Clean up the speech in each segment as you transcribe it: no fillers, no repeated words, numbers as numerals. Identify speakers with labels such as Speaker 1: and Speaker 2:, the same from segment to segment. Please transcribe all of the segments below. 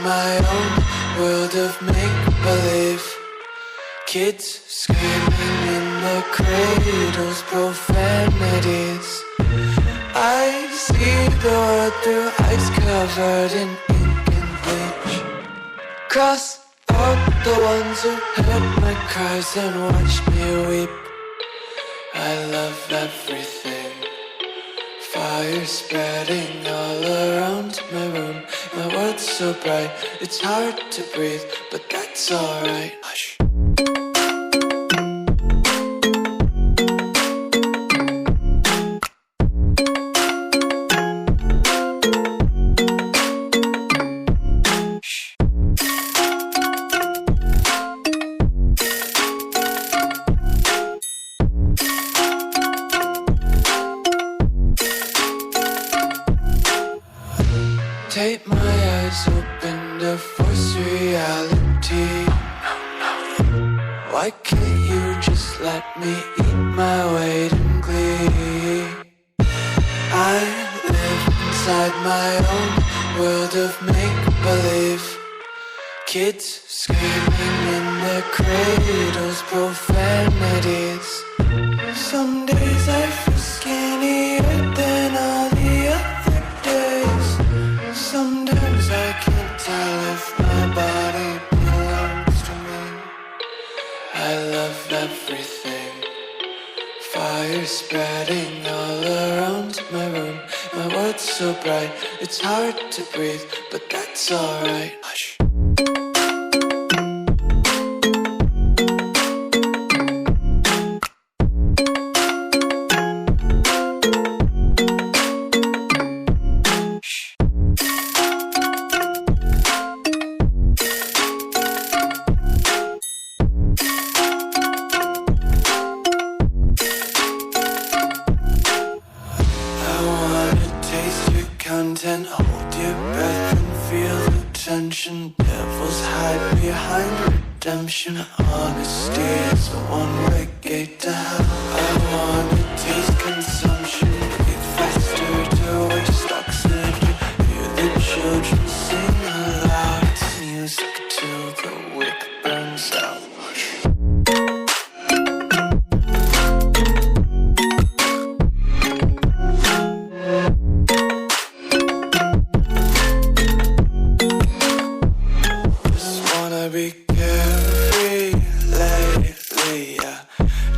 Speaker 1: my own world of make-believe. Kids screaming in the cradles, profanities. I see the world through eyes covered in ink and bleach. Cross out the ones who heard my cries and watched me weep. I love everything. Fire spreading all around my room. My world's so bright, it's hard to breathe, but that's alright. Hush. Take my eyes open to force reality. Why can't you just let me eat my weight in glee? I live inside my own world of make-believe. Kids screaming in their cradles, profanities. Some days I feel skinnier than all the other days. Sometimes I can't tell if my body belongs to me. I love everything. Fire spreading all around my room. My world's so bright, it's hard to breathe, but that's alright. Hush. Hold your breath and feel the tension. Devils hide behind redemption. Honesty is a one-way gate to hell. I wanna taste consumption. Breathe faster to waste oxygen. Hear the children sing aloud. It's music till the wick burns out. Be carefree lately, yeah.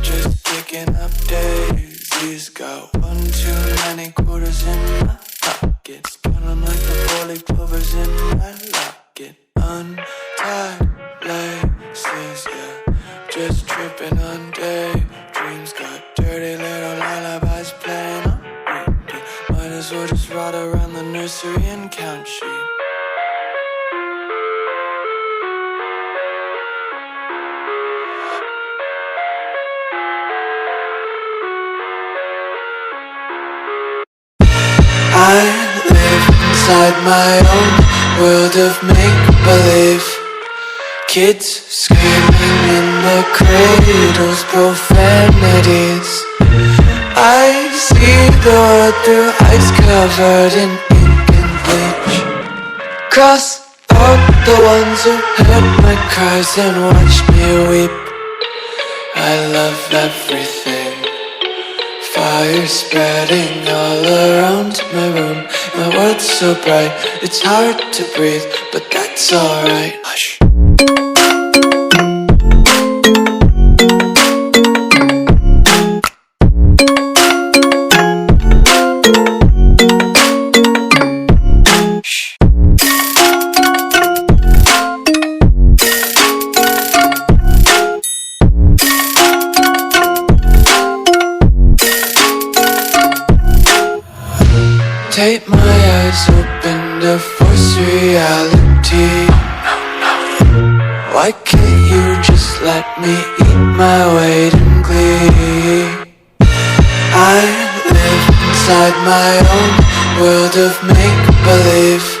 Speaker 1: Just picking up daisies. Got 1 too many quarters in my pockets. Counting like the 4-leaf clovers in my locket. Untied laces, yeah. Just tripping on daydreams. Got dirty little lullabies playing on repeat. Might as well just ride around the nursery and count sheep. I live inside my own world of make-believe. Kids screaming in the cradles, profanities. I see the world through eyes covered in ink and bleach. Cross out the ones who heard my cries and watched me weep. I love everything. Fire spreading all around my room. My world's so bright, it's hard to breathe, but that's alright. Hush. Take my eyes open to force reality. Why can't you just let me eat my weight in glee? I live inside my own world of make-believe.